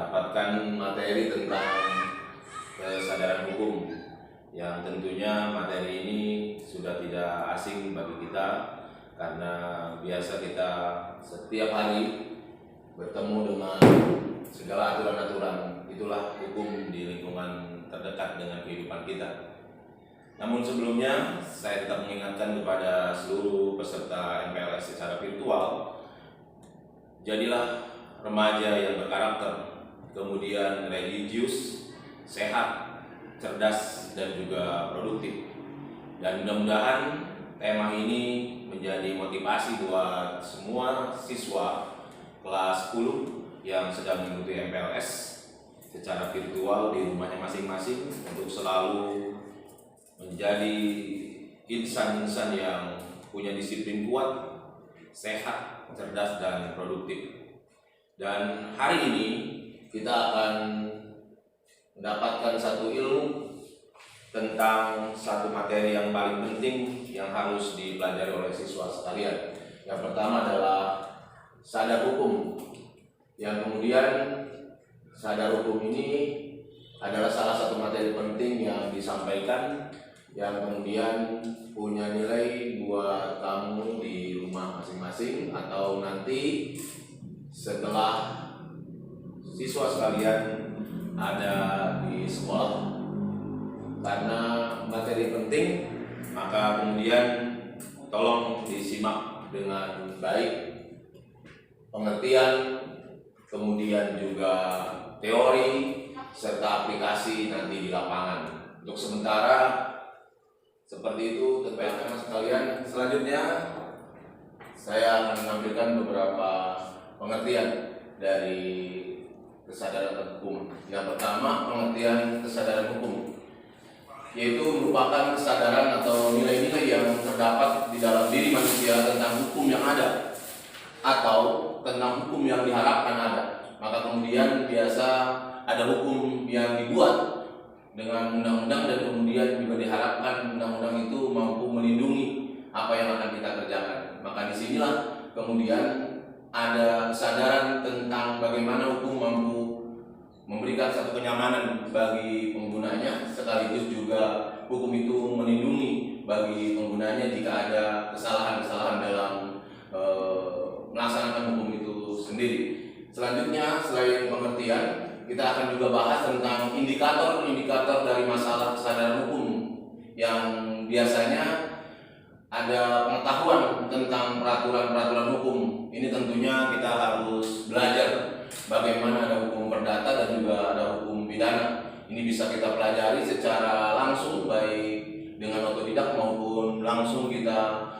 mendapatkan materi tentang kesadaran hukum yang tentunya materi ini sudah tidak asing bagi kita karena biasa kita setiap hari bertemu dengan segala aturan-aturan. Itulah hukum di lingkungan terdekat dengan kehidupan kita. Namun sebelumnya saya tetap mengingatkan kepada seluruh peserta MPLS secara virtual, jadilah remaja yang berkarakter, kemudian religius, sehat, cerdas, dan juga produktif. Dan mudah-mudahan tema ini menjadi motivasi buat semua siswa kelas 10 yang sedang mengikuti MPLS secara virtual di rumahnya masing-masing untuk selalu menjadi insan-insan yang punya disiplin kuat, sehat, cerdas, dan produktif. Dan hari ini kita akan mendapatkan satu ilmu tentang satu materi yang paling penting yang harus dipelajari oleh siswa sekalian. Yang pertama adalah sadar hukum, yang kemudian sadar hukum ini adalah salah satu materi penting yang disampaikan, yang kemudian punya nilai buat kamu di rumah masing-masing atau nanti setelah siswa sekalian ada di sekolah. Karena materi penting, maka kemudian tolong disimak dengan baik pengertian, kemudian juga teori serta aplikasi nanti di lapangan. Untuk sementara seperti itu teman-teman sekalian. Selanjutnya saya akan menampilkan beberapa pengertian dari kesadaran hukum. Yang pertama, pengertian kesadaran hukum, yaitu merupakan kesadaran atau nilai-nilai yang terdapat di dalam diri manusia tentang hukum yang ada atau tentang hukum yang diharapkan ada. Maka kemudian biasa ada hukum yang dibuat dengan undang-undang dan kemudian juga diharapkan undang-undang itu mampu melindungi apa yang akan kita kerjakan. Maka disinilah kemudian ada kesadaran tentang bagaimana hukum mampu memberikan satu kenyamanan bagi penggunanya, sekaligus juga hukum itu melindungi bagi penggunanya jika ada kesalahan-kesalahan dalam melaksanakan hukum itu sendiri. Selanjutnya, selain pengertian, kita akan juga bahas tentang indikator-indikator dari masalah kesadaran hukum yang biasanya ada pengetahuan tentang peraturan-peraturan hukum. Ini tentunya kita harus belajar bagaimana ada hukum perdata dan juga ada hukum pidana. Ini bisa kita pelajari secara langsung, baik dengan otodidak maupun langsung kita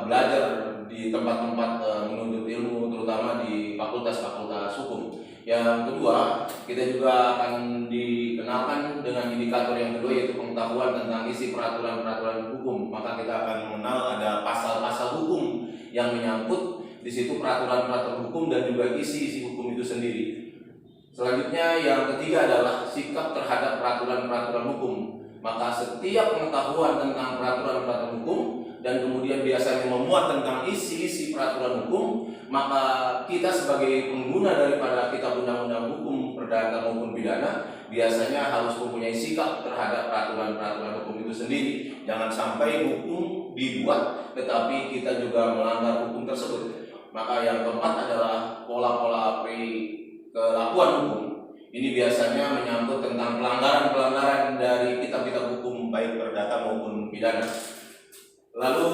belajar di tempat-tempat menuntut ilmu, terutama di fakultas-fakultas hukum. Yang kedua, kita juga akan dikenalkan dengan indikator yang kedua, yaitu pengetahuan tentang isi peraturan-peraturan hukum. Maka kita akan mengenal ada pasal-pasal hukum yang menyangkut di situ peraturan-peraturan hukum dan juga isi-isi hukum itu sendiri. Selanjutnya, yang ketiga adalah sikap terhadap peraturan-peraturan hukum. Maka setiap pengetahuan tentang peraturan-peraturan hukum dan kemudian biasanya memuat tentang isi-isi peraturan hukum, maka kita sebagai pengguna daripada kitab undang-undang hukum perdata maupun pidana biasanya harus mempunyai sikap terhadap peraturan-peraturan hukum itu sendiri. Jangan sampai hukum dibuat tetapi kita juga melanggar hukum tersebut. Maka yang keempat adalah pola-pola perilakuan hukum. Ini biasanya menyangkut tentang pelanggaran-pelanggaran dari kitab-kitab hukum baik perdata maupun pidana. Lalu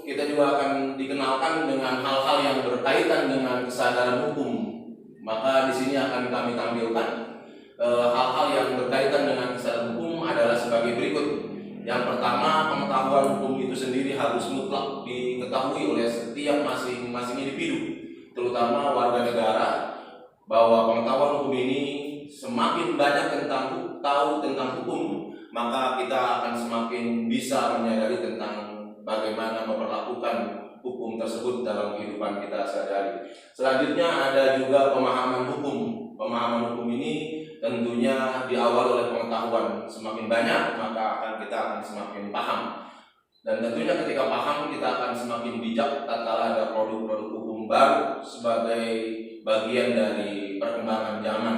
kita juga akan dikenalkan dengan hal-hal yang berkaitan dengan kesadaran hukum. Maka di sini akan kami tampilkan hal-hal yang berkaitan dengan kesadaran hukum adalah sebagai berikut. Yang pertama, pengetahuan hukum itu sendiri harus mutlak diketahui oleh setiap masing-masing individu, terutama warga negara, bahwa pengetahuan hukum ini semakin banyak tahu tentang hukum, maka kita akan semakin bisa menyadari tentang bagaimana memperlakukan hukum tersebut dalam kehidupan kita sehari-hari. Selanjutnya ada juga pemahaman hukum. Pemahaman hukum ini tentunya diawali oleh pengetahuan. Semakin banyak maka kita akan semakin paham. Dan tentunya ketika paham kita akan semakin bijak tatkala ada produk-produk hukum baru sebagai bagian dari perkembangan zaman.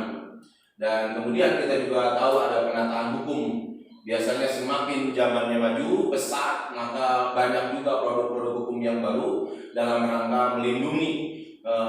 Dan kemudian kita juga tahu ada penataan hukum. Biasanya semakin zamannya maju, pesat, maka banyak juga produk-produk hukum yang baru dalam rangka melindungi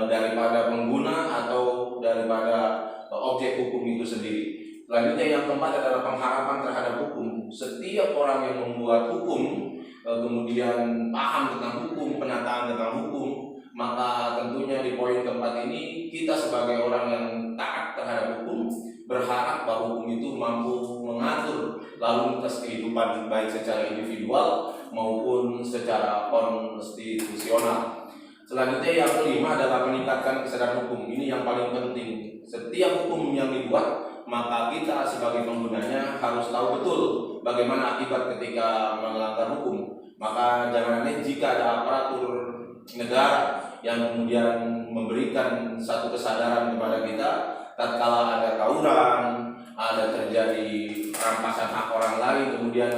daripada pengguna atau daripada objek hukum itu sendiri. Selanjutnya yang keempat adalah pengharapan terhadap hukum. Setiap orang yang membuat hukum, kemudian paham tentang hukum, penataan tentang hukum, maka tentunya di poin keempat ini kita sebagai orang yang taat terhadap hukum berharap bahwa hukum itu mampu mengatur lalu lintas kehidupan baik secara individual maupun secara konstitusional. Selanjutnya yang kelima adalah meningkatkan kesadaran hukum. Ini yang paling penting. Setiap hukum yang dibuat, maka kita sebagai penggunanya harus tahu betul bagaimana akibat ketika melanggar hukum. Maka jangan aneh jika ada aparatur negara yang kemudian memberikan satu kesadaran kepada kita tatkala ada tawuran, ada terjadi rampasan hak orang lain, kemudian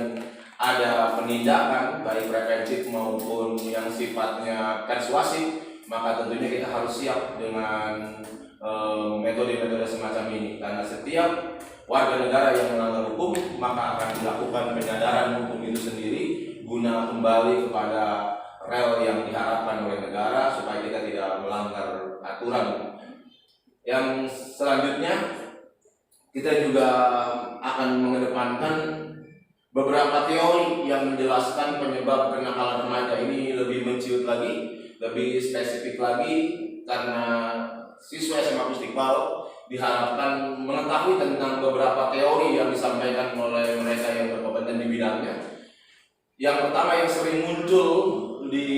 ada penindakan baik preventif maupun yang sifatnya persuasif, maka tentunya kita harus siap dengan metode-metode semacam ini, karena setiap warga negara yang melanggar hukum maka akan dilakukan penyadaran hukum itu sendiri guna kembali kepada rel yang diharapkan oleh negara supaya kita tidak melanggar aturan. Yang selanjutnya kita juga akan mengedepankan beberapa teori yang menjelaskan penyebab kenakalan remaja ini lebih menciut lagi, lebih spesifik lagi, karena siswa SMA Istiqlal diharapkan mengetahui tentang beberapa teori yang disampaikan oleh mereka yang berkompeten di bidangnya. Yang pertama yang sering muncul di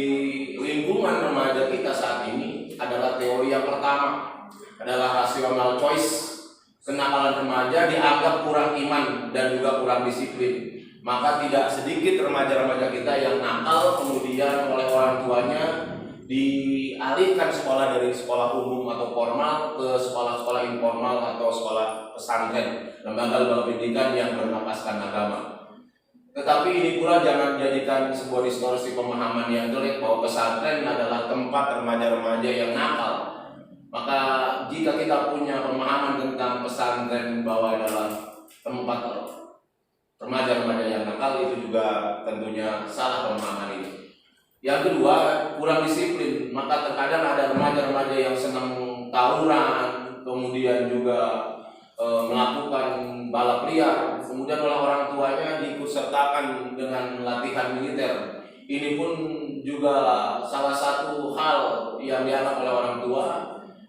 lingkungan remaja kita saat ini adalah teori yang pertama, adalah rasional choice. Kenakalan remaja dianggap kurang iman dan juga kurang disiplin. Maka tidak sedikit remaja-remaja kita yang nakal kemudian oleh orang tuanya dialihkan sekolah dari sekolah umum atau formal ke sekolah-sekolah informal atau sekolah pesantren, lembaga pendidikan yang bernapaskan agama. Tetapi ini pula jangan jadikan sebuah distorsi pemahaman yang jelek bahwa pesantren adalah tempat remaja-remaja yang nakal. Maka jika kita punya pemahaman tentang pesantren bahwa adalah tempat remaja-remaja yang nakal, itu juga tentunya salah pemahaman ini. Yang kedua, kurang disiplin. Maka terkadang ada remaja-remaja yang senang tawuran, kemudian juga melakukan balap liar, kemudian oleh orang tuanya diikutsertakan dengan latihan militer. Ini pun juga salah satu hal yang dianggap oleh orang tua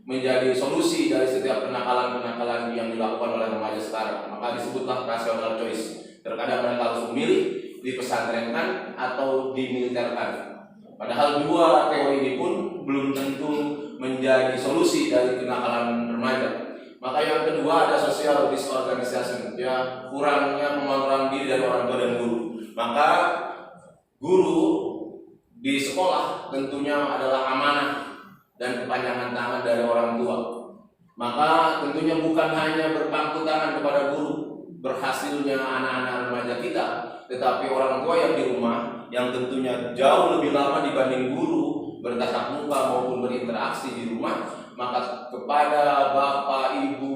menjadi solusi dari setiap kenakalan-kenakalan yang dilakukan oleh remaja sekarang. Maka disebutlah rational choice. Terkadang mereka harus memilih dipesantrenkan atau dimiliterkan. Padahal dua teori ini pun belum tentu menjadi solusi dari kenakalan remaja. Maka yang kedua ada social disorganization, ya, kurangnya pengontrolan diri dari orang tua dan guru. Maka guru di sekolah tentunya adalah amanah dan kepanjangan tangan dari orang tua. Maka tentunya bukan hanya berpangku tangan kepada guru berhasilnya anak-anak remaja kita, tetapi orang tua yang di rumah yang tentunya jauh lebih lama dibanding guru bertatap muka maupun berinteraksi di rumah. Maka kepada bapak, ibu,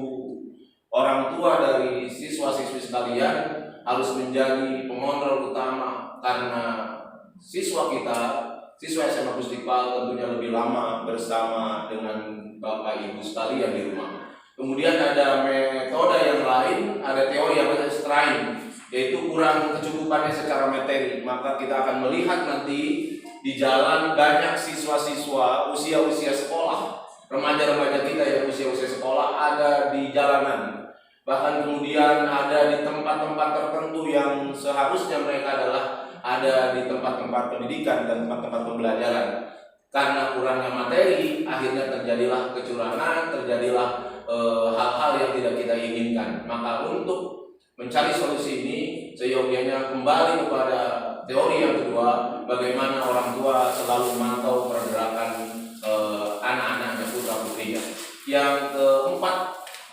orang tua dari siswa-siswi sekalian harus menjadi pengontrol utama, karena siswa kita, siswa SMA Istiqlal tentunya lebih lama bersama dengan bapak ibu sekalian di rumah. Kemudian ada metode yang lain, ada teori yang strain, yaitu kurang kecukupannya secara materi. Maka kita akan melihat nanti di jalan banyak siswa-siswa usia-usia sekolah, remaja-remaja kita yang usia-usia sekolah ada di jalanan. Bahkan kemudian ada di tempat-tempat tertentu yang seharusnya mereka adalah ada di tempat-tempat pendidikan dan tempat-tempat pembelajaran. Karena kurangnya materi, akhirnya terjadilah kecurangan, terjadilah hal-hal yang tidak kita inginkan. Maka untuk mencari solusi ini, seyogianya kembali kepada teori yang kedua, bagaimana orang tua selalu memantau pergerakan anak-anaknya, putra-putrinya. Yang keempat,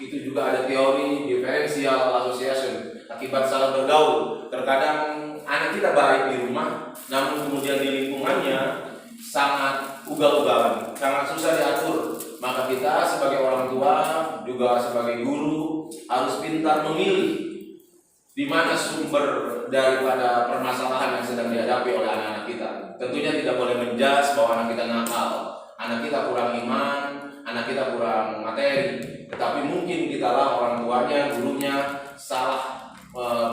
itu juga ada teori differential association, akibat salah bergaul. Terkadang anak kita baik di rumah, namun kemudian di lingkungannya sangat ugal-ugalan, sangat susah diatur. Maka kita sebagai orang tua, juga sebagai guru, harus pintar memilih di mana sumber daripada permasalahan yang sedang dihadapi oleh anak-anak kita. Tentunya tidak boleh menjudge bahwa anak kita nakal, anak kita kurang iman, anak kita kurang materi. Tetapi mungkin kitalah orang tuanya, gurunya salah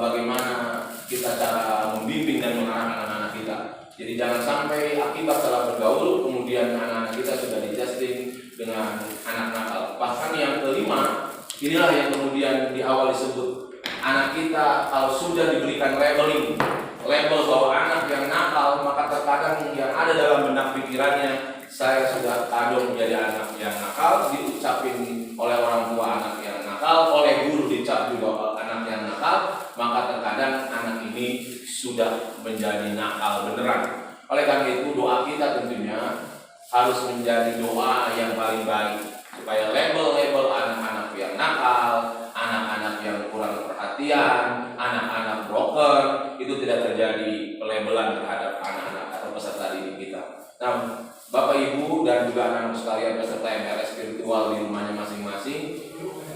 bagaimana kita cara membimbing dan mengarahkan anak-anak kita. Jadi jangan sampai akibat salah bergaul kemudian anak-anak kita sudah dijusting dengan anak nakal. Bahkan yang kelima, inilah yang kemudian di awal disebut, anak kita kalau sudah diberikan label bahwa anak yang nakal, maka terkadang yang ada dalam benak pikirannya, saya sudah kado menjadi anak yang nakal, diucapin oleh orang tua anak yang nakal, oleh guru dicap juga anak yang nakal, maka terkadang anak ini sudah menjadi nakal beneran. Oleh karena itu doa kita tentunya harus menjadi doa yang paling baik, supaya label-label anak-anak yang nakal, anak-anak yang kurang perhatian, anak-anak broken, itu tidak terjadi pelabelan terhadap anak-anak atau peserta didik kita. Nah, Bapak Ibu dan juga anak-anak sekalian peserta MLS spiritual di rumahnya masing-masing,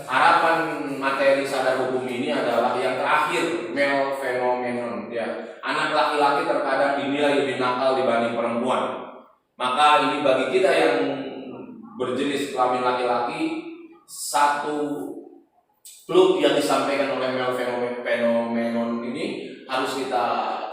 harapan materi sadar hukum ini adalah yang terakhir, male phenomenon, ya. Anak laki-laki terkadang dinilai lebih nakal dibanding perempuan. Maka ini bagi kita yang berjenis kelamin laki-laki, satu klub yang disampaikan oleh male phenomenon ini harus kita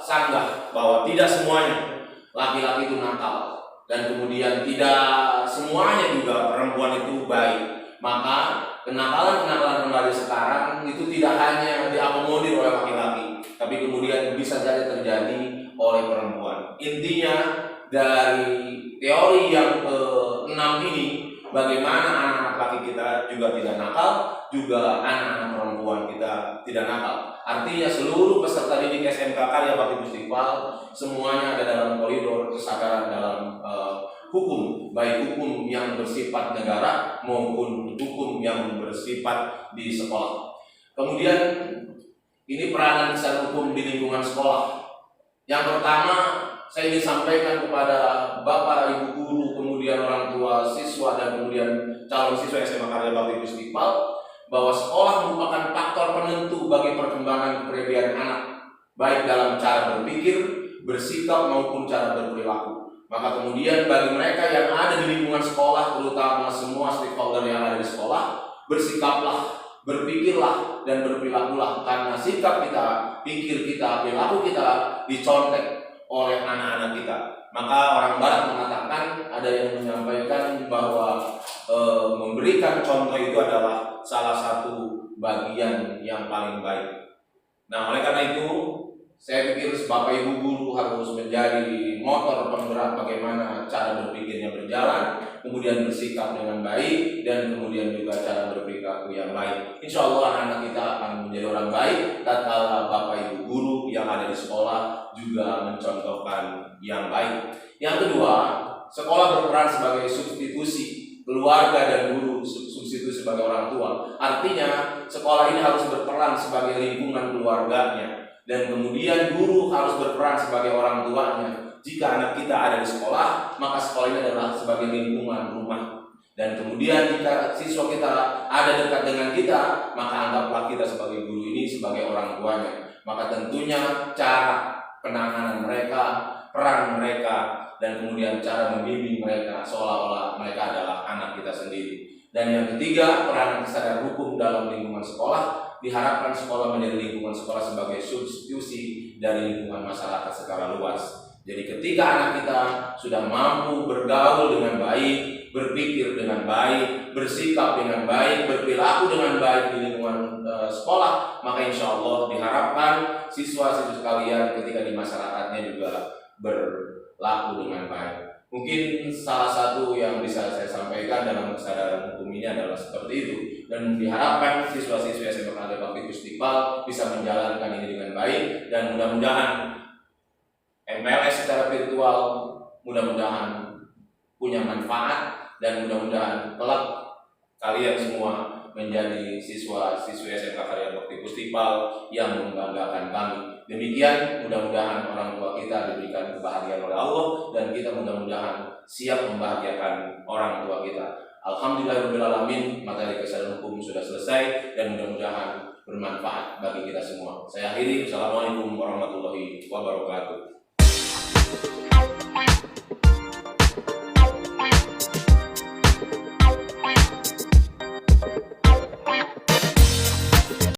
sanggah bahwa tidak semuanya laki-laki itu nakal, dan kemudian tidak semuanya juga perempuan itu baik. Maka kenakalan remaja sekarang itu tidak hanya diakomodir oleh laki-laki, tapi kemudian bisa saja terjadi oleh perempuan. Intinya dari teori yang ke-6 ini, bagaimana anak-anak laki kita juga tidak nakal, juga anak-anak perempuan kita tidak nakal. Artinya seluruh peserta didik SMK Karya Bakti Istiqlal semuanya ada dalam koridor kesadaran dalam hukum, baik hukum yang bersifat negara maupun hukum yang bersifat di sekolah. Kemudian ini peranan besar hukum di lingkungan sekolah. Yang pertama, saya ingin sampaikan kepada Bapak, Ibu guru, kemudian orang tua siswa, dan kemudian calon siswa SMA Karya Bakti Istiqlal, bahwa sekolah merupakan faktor penentu bagi perkembangan kepribadian anak, baik dalam cara berpikir, bersikap maupun cara berperilaku. Maka kemudian bagi mereka yang ada di lingkungan sekolah, terutama semua stakeholder yang ada di sekolah, bersikaplah, berpikirlah, dan berperilakulah, karena sikap kita, pikir kita, perilaku kita dicontek oleh anak-anak kita. Maka orang Barat mengatakan, ada yang menyampaikan bahwa memberikan contoh itu adalah salah satu bagian yang paling baik. Nah, oleh karena itu saya pikir Bapak Ibu guru harus menjadi motor penggerak bagaimana cara berpikirnya berjalan, kemudian bersikap dengan baik, dan kemudian juga cara berperilaku yang baik. Insya Allah anak-anak kita akan menjadi orang baik tatkala Bapak Ibu guru yang ada di sekolah juga mencontohkan yang baik. Yang kedua, sekolah berperan sebagai substitusi keluarga dan guru, substitusi sebagai orang tua. Artinya sekolah ini harus berperan sebagai lingkungan keluarganya, dan kemudian guru harus berperan sebagai orang tuanya. Jika anak kita ada di sekolah, maka sekolah ini adalah sebagai lingkungan rumah. Dan kemudian jika siswa kita ada dekat dengan kita, maka anggaplah kita sebagai guru ini sebagai orang tuanya. Maka tentunya cara penanganan mereka, peran mereka, dan kemudian cara membimbing mereka seolah-olah mereka adalah anak kita sendiri. Dan yang ketiga, peranan kesadaran hukum dalam lingkungan sekolah. Diharapkan sekolah menjadi lingkungan sekolah sebagai substitusi dari lingkungan masyarakat secara luas. Jadi ketika anak kita sudah mampu bergaul dengan baik, berpikir dengan baik, bersikap dengan baik, berperilaku dengan baik di lingkungan sekolah, maka insya Allah diharapkan siswa-siswa sekalian ketika di masyarakatnya juga berlaku dengan baik. Mungkin salah satu yang bisa saya sampaikan dalam kesadaran hukum ini adalah seperti itu, dan diharapkan siswa-siswa SMA Karya Bakti Istiqlal bisa menjalankan ini dengan baik, dan mudah-mudahan MLS secara virtual mudah-mudahan punya manfaat, dan mudah-mudahan kelak kalian semua menjadi siswa-siswi SMK Karya Bakti Istiqlal yang membanggakan kami. Demikian, mudah-mudahan orang tua kita diberikan kebahagiaan oleh Allah, dan kita mudah-mudahan siap membahagiakan orang tua kita. Alhamdulillahirobbilalamin, materi kesadaran hukum sudah selesai dan mudah-mudahan bermanfaat bagi kita semua. Saya akhiri. Assalamualaikum warahmatullahi wabarakatuh.